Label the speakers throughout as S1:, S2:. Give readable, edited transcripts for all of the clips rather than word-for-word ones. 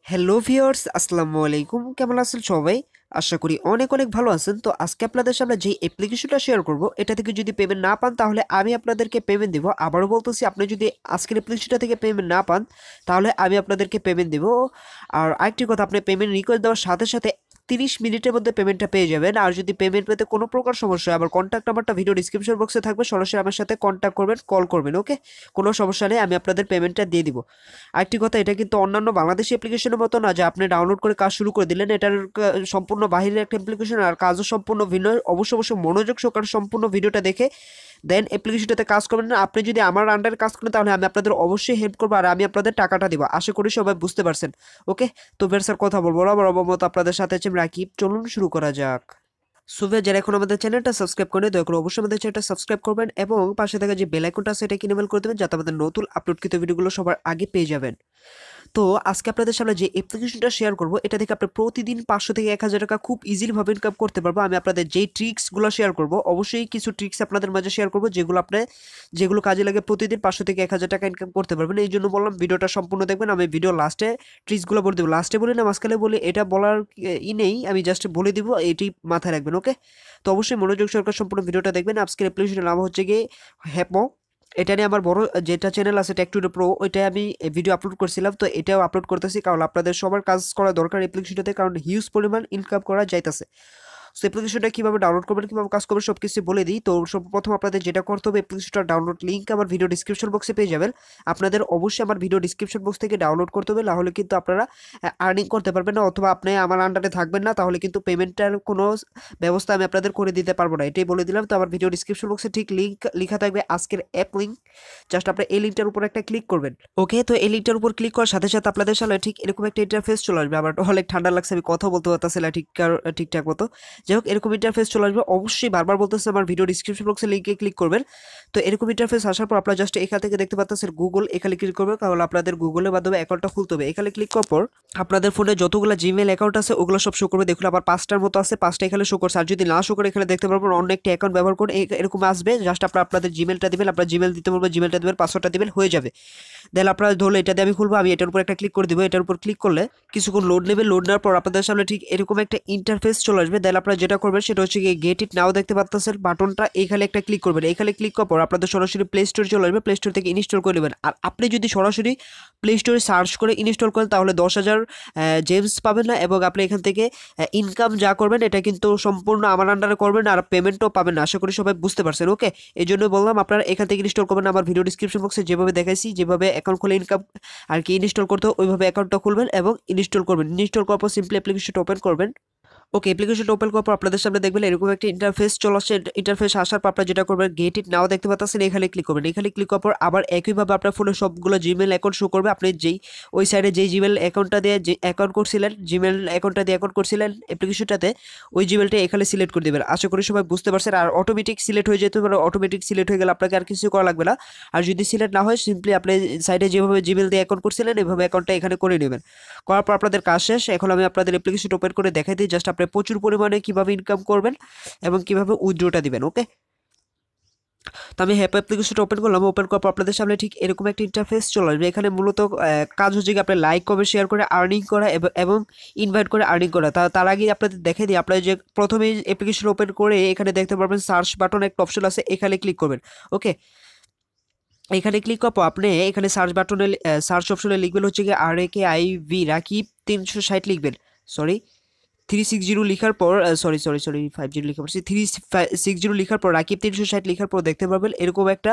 S1: Hello viewers, আসসালামু আলাইকুম। কেমন আছেন সবাই? আশা করি অনেক অনেক ভালো আছেন। তো আজকে আপনাদের সামনে যে অ্যাপ্লিকেশনটা শেয়ার করব, এটা থেকে যদি পেমেন্ট না পান তাহলে আমি আপনাদেরকে পেমেন্ট দিব। আবারও বলতেছি, আপনি যদি আজকের অ্যাপ্লিকেশনটা থেকে পেমেন্ট না পান তাহলে আমি আপনাদেরকে পেমেন্ট দিব। আর আরেকটি কথা, আপনি পেমেন্ট রিকোয়েস্ট দেওয়ার সাথে সাথে 30 মিনিটের মধ্যে পেমেন্টটা পেয়ে যাবেন। আর যদি পেমেন্ট পেতে কোনো প্রকার সমস্যা হয়, আমার কন্ট্যাক্ট নাম্বারটা ভিডিও ডিসক্রিপশন বক্সে থাকবে, সরাসরি আমার সাথে কন্ট্যাক্ট করবেন, কল করবেন। ওকে, কোনো সমস্যা নেই, আমি আপনাদের পেমেন্টটা দিয়ে দিব। আরেকটি কথা, এটা কিন্তু অন্যান্য বাংলাদেশি অ্যাপ্লিকেশনের মতো না যে আপনি ডাউনলোড করে কাজ শুরু করে দিলেন। এটার সম্পূর্ণ বাহিরের একটা অ্যাপ্লিকেশন, আর কাজও সম্পূর্ণ ভিন্ন। অবশ্যই অবশ্যই মনোযোগ সহকারে সম্পূর্ণ ভিডিওটা দেখে দেন অ্যাপ্লিকেশনটাতে কাজ করবেন না। আপনি যদি আমার আন্ডারে কাজ করেন তাহলে আমি আপনাদের অবশ্যই হেল্প করবো, আর আমি আপনাদের টাকাটা দিব। আশা করি সবাই বুঝতে পারছেন। ওকে, তো বের স্যার কথা বলবো না, আমার অবমত আপনাদের সাথে আছে রাকিব। চলুন শুরু করা যাক। সুবে যারা এখন আমাদের চ্যানেলটা সাবস্ক্রাইব করে দয়া করে অবশ্যই আমাদের চ্যানেলটা সাবস্ক্রাইব করবেন এবং পাশে থাকা যে বেল আইকনটা আছে এটা এনেবল করে দেবেন, যাতে আমাদের নতুন আপলোডকৃত ভিডিওগুলো সবার আগে পেয়ে যাবেন। তো আজকে আপনাদের সামনে যে অ্যাপ্লিকেশনটা শেয়ার করব, এটা থেকে আপনি প্রতিদিন 500 থেকে 1000 টাকা খুব ইজিলি ভাবে ইনকাম করতে পারবো। আমি আপনাদের যেই ট্রিক্সগুলো শেয়ার করব, অবশ্যই কিছু ট্রিক্স আপনাদের মাঝে শেয়ার করব যেগুলো কাজে লাগে প্রতিদিন 500 থেকে 1000 টাকা ইনকাম করতে পারবেন। এই জন্য বললাম ভিডিওটা সম্পূর্ণ দেখবেন। আমি ভিডিও লাস্টে ট্রিক্সগুলো বলে দেবো, লাস্টে বলি না মাঝখানে বলি, এটা বলার নেই, আমি জাস্ট বলে দিব, এটি মাথায় রাখবেন। ওকে, তো অবশ্যই মনোযোগ সহকারে সম্পূর্ণ ভিডিওটা দেখবেন। আজকের অ্যাপ্লিকেশনের নাম হচ্ছে গিয়ে হ্যাপো। এটা নিয়ে আমার বড় যেটা চ্যানেল আছে টেক টুডে প্রো, ওইটাই আমি ভিডিও আপলোড করছিলাম, তো এটাও আপলোড করতেছি, কারণ আপনাদের সবার কাজ করা দরকার অ্যাপ্লিকেশনটাতে, কারণ হিউজ পরিমাণ ইনকাম করা যাইতেছে। সো অ্যাপ্লিকেশনটা কীভাবে ডাউনলোড করবেন, কীভাবে কাজ করবেন সব কিছু বলে দিই। তো সর্বপ্রথম আপনাদের যেটা করতে হবে, অ্যাপ্লিকেশনটা ডাউনলোড লিঙ্ক আমার ভিডিও ডিসক্রিপশন বক্সে পেয়ে যাবেন। আপনাদের অবশ্যই আমার ভিডিও ডিসক্রিপশন বক্স থেকে ডাউনলোড করতে হবে, নাহলে কিন্তু আপনারা আর্নিং করতে পারবেন না, অথবা আপনি আমার আন্ডারে থাকবেন না, তাহলে কিন্তু পেমেন্টের কোনো ব্যবস্থা আমি আপনাদের করে দিতে পারবো না, এটাই বলে দিলাম। তো আমার ভিডিও ডিসক্রিপশন বক্সে ঠিক লিঙ্ক লেখা থাকবে আজকের অ্যাপ লিঙ্ক, জাস্ট আপনি এই লিঙ্কটার উপর একটা ক্লিক করবেন। ওকে, তো এই লিঙ্কটার উপর ক্লিক করার সাথে সাথে আপনাদের সামনে ঠিক এরকম একটা ইন্টারফেস চলে আসবে। আমার অনেক ঠান্ডা লাগছে, আমি কথা বলতে পারতেছি না ঠিকঠাক মতো। যাই হোক, এরকম ইন্টারফেস চলে আসবে। অবশ্যই বারবার বলতেছে আমার ভিডিও ডিসক্রিপশন বক্সে লিঙ্কে ক্লিক করবেন। তো এরকম ইন্টারফেস আসার পর আপনারা জাস্ট এখান থেকে দেখতে পাচ্ছেন গুগল, এখানে ক্লিক করবেন, কারণ আপনাদের গুগলের মাধ্যমে অ্যাকাউন্টটা খুলতে হবে। এখানে ক্লিক করার পর আপনাদের ফোনে যতগুলো জিমেল অ্যাকাউন্ট আছে ওগুলো সব শো করবে। দেখুন, আবার 5টার মতো আছে, 5টা এখানে শো করছে। আর যদি না শো করে এখানে দেখতে পারবেন অন্য একটি অ্যাকাউন্ট ব্যবহার করে এরকম আসবে। জাস্ট আপনাদের জিমেলটা দিবেন, আপনার জিমেল দিতে বলবেন, জিমেলটা দিবেন, পাসওয়ার্ডটা দিবেন, হয়ে যাবে। দেন আপনারা ধরলে এটা দিয়ে আমি খুলবো, আমি এটার উপর একটা ক্লিক করে দিব। এটার উপর ক্লিক করলে কিছুক্ষণ লোড নেবে, লোড নেওয়ার পর আপনাদের সামনে ঠিক এরকম একটা ইন্টারফেস চলে আসবে। দেন আপনারা যেটা করবেন সেটা হচ্ছে গিয়ে গেট ইট নাও দেখতে পাচ্ছেন বাটনটা, এখানে একটা ক্লিক করবেন। এখানে ক্লিক করার পর আপনাদের সরাসরি প্লে স্টোরে চলে আসবে, প্লে স্টোর থেকে ইনস্টল করে নেবেন। আর আপনি যদি সরাসরি প্লে স্টোরে সার্চ করে ইনস্টল করেন তাহলে 10,000 জেমস পাবেন না, এবং আপনি এখান থেকে ইনকাম যা করবেন এটা কিন্তু সম্পূর্ণ আমার আন্ডারে করবেন, আর পেমেন্টও পাবেন না। আশা করি সবাই বুঝতে পারছেন। ওকে, এই জন্য বললাম আপনারা এখান থেকে ইনস্টল করবেন। আমার ভিডিও ডিসক্রিপশন বক্সে যেভাবে দেখাইছি, যেভাবে অ্যাকাউন্ট খুলে ইনকাম আর কি ইনস্টল করতে হয়, ওইভাবে অ্যাকাউন্টটা খুলবেন এবং ইনস্টল করবেন। ইনস্টল করার পর সিম্পলি অ্যাপ্লিকেশনটা ওপেন করবেন। ওকে, অ্যাপ্লিকেশনটা ওপেন করার পর আপনাদের সামনে দেখবেন এরকম একটা ইন্টারফেস চলে আসছে। ইন্টারফেস আসার পর আপনারা যেটা করবেন, গেট ইট নাও দেখতে পাচ্ছেন, এখানে ক্লিক করবেন। এখানে ক্লিক করার পর আবার একইভাবে আপনার ফোনে সবগুলো জিমেল অ্যাকাউন্ট শো করবে। আপনি যেই ওই সাইডে যেই জিমেল অ্যাকাউন্টটা দিয়ে যে অ্যাকাউন্ট করছিলেন, জিমেল অ্যাকাউন্টটা দিয়ে অ্যাকাউন্ট করছিলেন অ্যাপ্লিকেশনটাতে, ওই জিমেলটা এখানে সিলেক্ট করে দেবেন। আশা করি সবাই বুঝতে পারছেন। আর অটোমেটিক সিলেক্ট হয়ে যেতে পারে, অটোমেটিক সিলেক্ট হয়ে গেলে আপনাকে আর কিছু করা লাগবে না। আর যদি সিলেক্ট না হয়, সিম্পলি আপনি সাইডে যেভাবে জিমেল দিয়ে অ্যাকাউন্ট করছিলেন এভাবে অ্যাকাউন্টটা এখানে করে নেবেন। করার পর আপনাদের কাজ শেষ। এখন আমি আপনাদের অ্যাপ্লিকেশন ওপেন করে দেখাই দিই, জাস্ট আপনি প্রচুর পরিমাণে কিভাবে ইনকাম করবেন এবং কিভাবে উইথড্রটা দিবেন। ওকে, তো আমি হ্যাপ অ্যাপ্লিকেশনটা ওপেন করলাম। ওপেন করার পর আপনাদের সামনে ঠিক এরকম একটা ইন্টারফেস চলে আসবে। এখানে মূলত কাজ হচ্ছে কি আপনি লাইক কমেন্ট শেয়ার করে আর্নিং করা এবং ইনভাইট করে আর্নিং করা। তার আগে আপনাদের দেখে দিই, আপনারা যে প্রথমে অ্যাপ্লিকেশন ওপেন করে এখানে দেখতে পারবেন সার্চ বাটন একটা অপশন আছে, এখানে ক্লিক করবেন। ওকে, এখানে ক্লিক করার পর আপনি এখানে সার্চ বাটনে সার্চ অপশনে লিখবেন হচ্ছে কি RAKIB রাকিব 360 লিখবেন। সরি, 360 লিখার পর সরি 50 লিখা পড়ছি, 360 লিখার পর রাকিব 360 লিখার পর দেখতে পারবেন এরকম একটা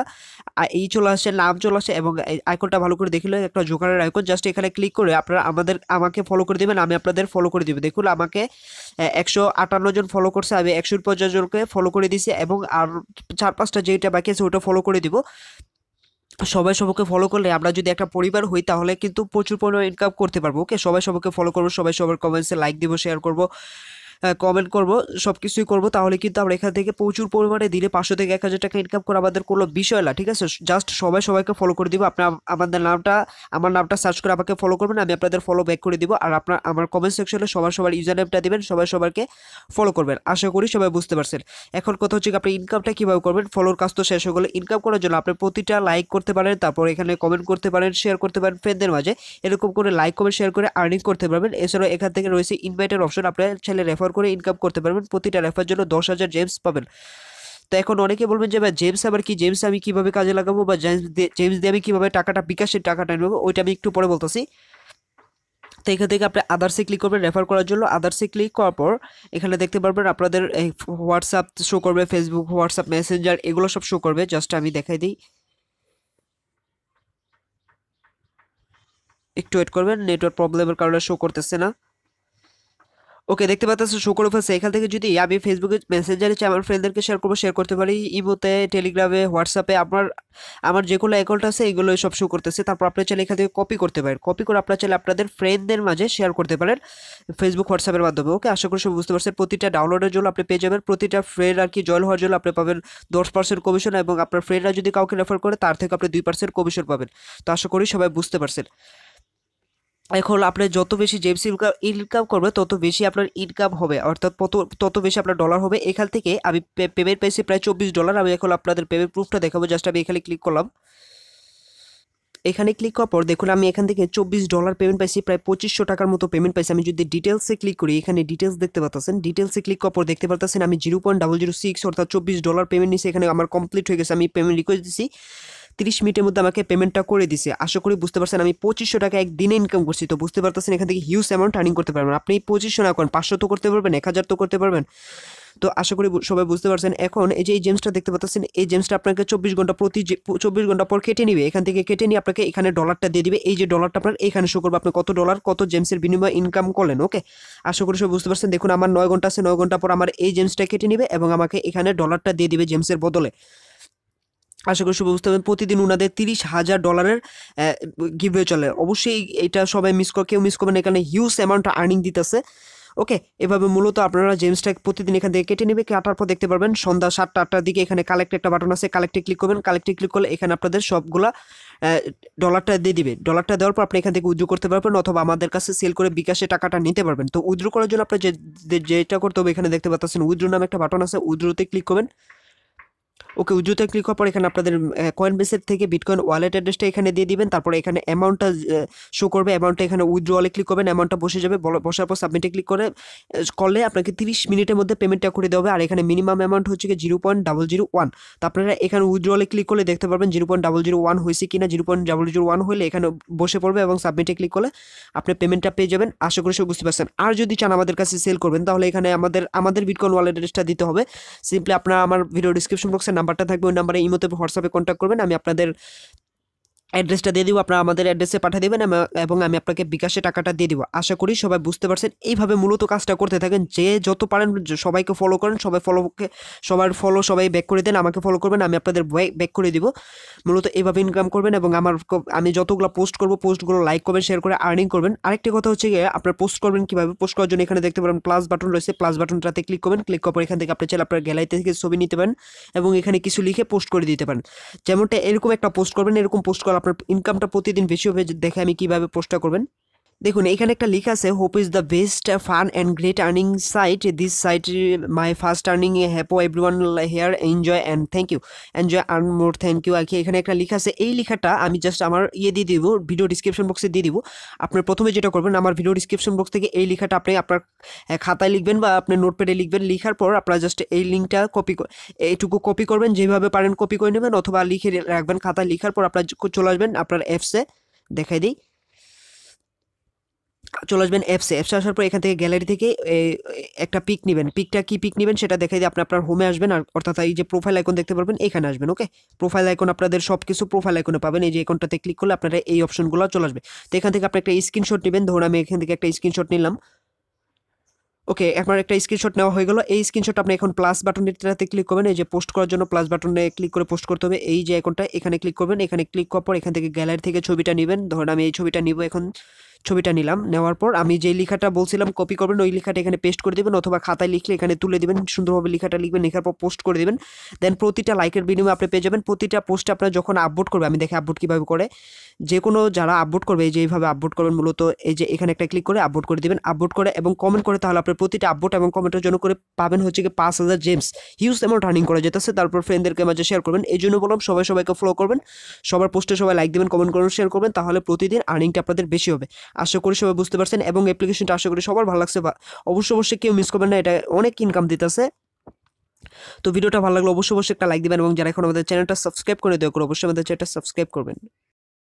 S1: এই চলে আসছে, নাম চলে আসছে, এবং আইকনটা ভালো করে দেখলে একটা জোকারের আইকন। জাস্ট এখানে ক্লিক করে আপনারা আমাকে ফলো করে দেবেন, আমি আপনাদের ফলো করে দেবো। দেখুন, আমাকে 158 জন ফলো করছে, আমি 150 জনকে ফলো করে দিছি, এবং আর 4-5টা যেটা বাকি আছে ওটা ফলো করে দিব। সবাই সবাইকে ফলো করলে আমরা যদি একটা পরিবার হই তাহলে কিন্তু প্রচুর পরিমাণে ইনকাম করতে পারবো। ওকে, সবাই সবাইকে ফলো করবো, সবাই সবার কমেন্টসে লাইক দিব, শেয়ার করবো, কমেন্ট করব, সব কিছুই করবো, তাহলে কিন্তু আমরা এখান থেকে প্রচুর পরিমাণে দিনে 500 থেকে 1000 টাকা ইনকাম করা আমাদের কোনো বিষয় না, ঠিক আছে? জাস্ট সবাইকে ফলো করে দিব। আপনার আমার নামটা সার্চ করে আমাকে ফলো করবেন, আমি আপনাদের ফলো ব্যাক করে দিব। আর আপনার আমার কমেন্ট সেকশনে সবার ইউজার নেমটা দিবেন, সবাইকে ফলো করবেন। আশা করি সবাই বুঝতে পারছেন। এখন কথা হচ্ছে আপনি ইনকামটা কিভাবে করবেন। ফলোর কাজ তো শেষ হয়ে গেলে, ইনকাম করার জন্য আপনি প্রতিটা লাইক করতে পারেন, তারপর এখানে কমেন্ট করতে পারেন, শেয়ার করতে পারেন ফ্রেন্ডদের মাঝে। এরকম করে লাইক কমেন্ট শেয়ার করে আর্নিং করতে পারবেন। এছাড়াও এখান থেকে রয়েছে ইনভাইটের অপশন, আপনার ছেলে রেফার করে ইনকাম করতে পারবেন। প্রতিটা রেফার জন্য 10,000 জেমস পাবেন। তো এখন অনেকে বলবেন যে ভাই জেমস আবার কি, জেমস আমি কিভাবে কাজে লাগাবো, বা জেমস দিয়ে আমি কিভাবে বিকাশের টাকাটা নেবো, ওইটা আমি একটু পরে বলতেছি। তো এখান থেকে আপনি আদার্সে ক্লিক করবেন রেফার করার জন্য। আদার্সে ক্লিক করার পর এখানে দেখতে পারবেন আপনাদের হোয়াটসঅ্যাপ শো করবে, ফেসবুক, হোয়াটসঅ্যাপ, মেসেঞ্জার, এগুলো সব শো করবে। জাস্ট আমি দেখাই দিই, একটু ওয়েট করবেন, নেটওয়ার্ক প্রবলেমের কারণে শো করতেছে না। ওকে, দেখতে পাচ্ছেন শো করে ফেলছে। এখান থেকে যদি আমি ফেসবুকে মেসেঞ্জারে চাই আমার ফ্রেন্ডদেরকে শেয়ার করতে পারি, ইমোতে, টেলিগ্রামে, হোয়াটসঅ্যাপে, আমার যেগুলো অ্যাকাউন্ট আছে এগুলো সব শো করতেছে। তারপর আপনি চাইলে এখান থেকে কপি করতে পারেন, কপি করে আপনারা চাইলে আপনাদের ফ্রেন্ডদের মাঝে শেয়ার করতে পারেন ফেসবুক, হোয়াটসঅ্যাপের মাধ্যমে। ওকে, আশা করি সব বুঝতে পারছেন। প্রতিটা ডাউনলোডের জন্য আপনি পেয়ে যাবেন, প্রতিটা ফ্রেন্ড আর কি জয়েন হওয়ার জন্য আপনি পাবেন 10% কমিশন, এবং আপনার ফ্রেন্ডরা যদি কাউকে রেফার করে তার থেকে আপনি 2% কমিশন পাবেন। তো আশা করি সবাই বুঝতে পারছেন। এখন আপনি যত বেশি জেমস ইনকাম করবে তত বেশি আপনার ইনকাম হবে, অর্থাৎ তত বেশি আপনার ডলার হবে। এখান থেকে আমি পেমেন্ট পাইছি প্রায় $24। আমি এখন আপনাদের পেমেন্ট প্রুফটা দেখাবো। জাস্ট আমি এখানে ক্লিক করলাম। এখানে ক্লিক করার পর দেখুন আমি এখান থেকে $24 পেমেন্ট পাইছি, প্রায় 2500 টাকার মতো পেমেন্ট পাইছি। আমি যদি ডিটেলসে ক্লিক করি, এখানে ডিটেলস দেখতে পাচ্ছেন, ডিটেলসে ক্লিক করার পর দেখতে পাচ্ছেন আমি 0.006 অর্থাৎ $24 পেমেন্ট নিয়েছি। এখানে আমার কমপ্লিট হয়ে গেছে। আমি পেমেন্ট রিকোয়েস্ট দিছি, 30 মিনিটের মধ্যে আমাকে পেমেন্টটা করে দিছে। আশা করি বুঝতে পারছেন আমি 2500 টাকা একদিনে ইনকাম করছি। তো বুঝতে পারতেছেন এখান থেকে হিউজ অ্যামাউন্ট আর্নিং করতে পারবেন। আপনি 2500 না করেন, 500 তো করতে পারবেন, 1000 তো করতে পারবেন। তো আশা করি সবাই বুঝতে পারছেন। এখন এই যে এই জেমসটা দেখতে পাচ্ছেন, এই জেমসটা আপনাকে 24 ঘন্টা পর কেটে নিবে। এখান থেকে কেটে নিয়ে আপনাকে এখানে ডলারটা দিয়ে দিবে। এই যে ডলারটা আপনার এখানে শো করবে, আপনি কত ডলার, কত জেমসের বিনিময়ে ইনকাম করলেন। ওকে, আশা করি সবাই বুঝতে পারছেন। দেখুন আমার 9 ঘন্টা আছে, 9 ঘন্টা পর আমার এই জেমসটা কেটে নিবে এবং আমাকে এখানে ডলারটা দিয়ে দিবে জেমসের বদলে। আশা করি সবাই বুঝতে পারবেন। প্রতিদিন ওনাদের $30,000 গিভওয়ে চলে। অবশ্যই এটা সবাই কেউ মিস করবেন, এখানে হিউজ অ্যামাউন্ট আর্নিং দিতেছে। ওকে, এভাবে মূলত আপনারা জেমসটা প্রতিদিন এখান থেকে কেটে নেবে। কাটার পর দেখতে পারবেন সন্ধ্যা 7টা-8টার দিকে এখানে কালেক্ট একটা বাটন আছে, কালেক্টে ক্লিক করবেন। কালেক্টে ক্লিক করলে এখানে আপনাদের সবগুলা ডলারটা দিয়ে দিবে। ডলারটা দেওয়ার পর আপনি এখান থেকে উইথড্র করতে পারবেন, অথবা আমাদের কাছে সেল করে বিকাশে টাকাটা নিতে পারবেন। তো উইথড্র করার জন্য আপনার যেটা করতে হবে, এখানে দেখতে পাচ্ছেন উইথড্র নামে একটা বাটন আছে, উইথড্রতে ক্লিক করবেন। ওকে, উইথড্রতে ক্লিক করার পর এখানে আপনাদের কয়েনবেসের থেকে বিটকয়েন ওয়ালেট অ্যাড্রেসটা এখানে দিয়ে দিবেন। তারপরে এখানে অ্যামাউন্টটা শো করবে, অ্যামাউন্টটা এখানে উইথড্রলে ক্লিক করবেন, অ্যামাউন্টটা বসে যাবে। বসার পর সাবমিটে ক্লিক করলে আপনাকে 30 মিনিটের মধ্যে পেমেন্টটা করে দেওয়া হবে। আর এখানে মিনিমাম অ্যামাউন্ট হচ্ছে কি 0.001। তো আপনারা এখানে উইথড্রলে ক্লিক করলে দেখতে পারবেন 0.001 হয়েছে কিনা। 0.001 হলে এখানে বসে পড়বে এবং সাবমিটে ক্লিক করলে আপনি পেমেন্টটা পেয়ে যাবেন। আশা করি সব বুঝতে পারছেন। আর যদি চান আমাদের কাছে সেল করবেন, তাহলে এখানে আমাদের বিটকয়েন ওয়ালেট অ্যাড্রেসটা দিতে হবে। সিম্পলি আপনারা আমার ভিডিও ডিসক্রিপশন বক্সে নাম্বারটা থাকবে, ওই নাম্বারে ইমোতে, হোয়াটসঅ্যাপে কন্ট্যাক্ট করবেন। আমি আপনাদের অ্যাড্রেসটা দিয়ে দিব, আপনারা আমাদের অ্যাড্রেসে পাঠিয়ে দেবেন এবং আমি আপনাকে বিকাশে টাকাটা দিয়ে দিব। আশা করি সবাই বুঝতে পারছেন। এইভাবে মূলত কাজটা করতে থাকেন। যে যত পারেন সবাইকে ফলো করেন, সবাই ব্যাক করে দেন, আমাকে ফলো করবেন, আমি আপনাদের ব্যাক করে দিব। মূলত এইভাবে ইনকাম করবেন এবং আমি যতগুলো পোস্ট করব, পোস্টগুলো লাইক করবেন, শেয়ার করে আর্নিং করবেন। আরেকটি কথা হচ্ছে গিয়ে আপনার পোস্ট করবেন কীভাবে। পোস্ট করার জন্য এখানে দেখতে পারেন প্লাস বাটন রয়েছে, প্লাস বাটনটাতে ক্লিক করবেন। ক্লিক করার পর এখান থেকে আপনি চাইলে আপনার গ্যালারিতে থেকে ছবি নিতে পারেন এবং এখানে কিছু লিখে পোস্ট করে দিতে পারেন। যেমনটা এরকম একটা পোস্ট করবেন, এরকম পোস্ট করলে আপনার ইনকামটা প্রতিদিন বেশি হবে। দেখে আমি কিভাবে পোস্টটা করবেন। দেখুন এখানে একটা লেখা আছে, hope is the best fun and great earning site, this site my first earning, hello everyone here, enjoy and thank you, enjoy earn more, thank you. আর কি এখানে একটা লেখা আছে, এই লেখাটা আমি জাস্ট আমার দিয়ে দিব, ভিডিও ডিসক্রিপশন বক্সে দিয়ে দিব। আপনার প্রথমে যেটা করবেন, আমার ভিডিও ডিসক্রিপশন বক্স থেকে এই লেখাটা আপনি আপনার খাতায় লিখবেন বা আপনার নোটপ্যাডে লিখবেন। লিখার পর আপনারা জাস্ট এই লিঙ্কটা এইটুকু কপি করবেন, যেভাবে পারেন কপি করে নেবেন, অথবা লিখে রাখবেন খাতায়। লিখার পর আপনার চলে আসবেন আপনার অ্যাপসে, দেখাই দিই, চলে আসবেন অ্যাপসে আসার পর এখান থেকে গ্যালারি থেকে একটা পিক নেবেন। কি পিক নেবেন সেটা দেখাই দিয়ে আপনার হোমে আসবেন। আর অর্থাৎ এই যে প্রোফাইল আইকন দেখতে পারবেন, এখানে আসবেন। ওকে, প্রোফাইল আইকন আপনাদের সব কিছু প্রোফাইল আইকনে পাবেন। এই যে আইকনটাতে ক্লিক করলে আপনারা এই অপশনগুলো চলে আসবে। তো এখান থেকে আপনি একটা স্ক্রিনশট নেবেন। ধরুন আমি এখান থেকে একটা স্ক্রিনশট নিলাম। ওকে, আপনার একটা স্ক্রিনশট নেওয়া হয়ে গেল। এই স্ক্রিনশট আপনি এখন প্লাস বাটনটাতে ক্লিক করবেন। এই যে পোস্ট করার জন্য প্লাস বাটনে ক্লিক করে পোস্ট করতে হবে। এই যে আইকনটা, এখানে ক্লিক করবেন। এখানে ক্লিক করার পর এখান থেকে গ্যালারি থেকে ছবিটা নেবেন। ধরুন আমি এই ছবিটা নিব এখন। ছবিটা নিলাম, নেওয়ার পর আমি যে লেখাটা বলছিলাম কপি করবেন ওই লেখাটা এখানে পেস্ট করে দেবেন, অথবা খাতায় লিখলে এখানে তুলে দেবেন, সুন্দরভাবে লেখাটা লিখবেন, লেখার পর পোস্ট করে দেবেন। দেন প্রতিটা লাইকের বিনিময়ে আপনি পেয়ে যাবেন। প্রতিটা পোস্টে আপনার যখন আপলোড করবে, আমি দেখে আপলোড কীভাবে করে, যে কোনো যারা আপলোড করবে এই যে এইভাবে আপলোড করবেন, মূলত এই যে এখানে একটা ক্লিক করে আপলোড করে দেবেন, আপলোড করে এবং কমেন্ট করে, তাহলে আপনি প্রতিটা আপলোড এবং কমেন্টের জন্য করে পাবেন হচ্ছে কি 5,000 জেমস, হিউজ অ্যামাউন্ট আর্নিং করা যেতেছে। তারপর ফ্রেন্ডদেরকে মাঝে শেয়ার করবেন, এই জন্য বললাম সবাইকে ফলো করবেন, সবার পোস্টে সবাই লাইক দেবেন, কমেন্ট করবেন, শেয়ার করবেন, তাহলে প্রতিদিন আর্নিংটা আপনাদের বেশি হবে। আশা করি সবাই বুঝতে পারছেন এবং অ্যাপ্লিকেশনটা আশা করি সবার ভালো লাগছে, অবশ্যই কেউ মিস করবেন না, এটা অনেক ইনকাম দিতেছে। তো ভিডিওটা ভালো লাগলে অবশ্যই একটা লাইক দিবেন এবং যারা এখন আমাদের চ্যানেলটা সাবস্ক্রাইব করে দেওয়া করে অবশ্যই আমাদের চ্যানেলটা সাবস্ক্রাইব করবেন।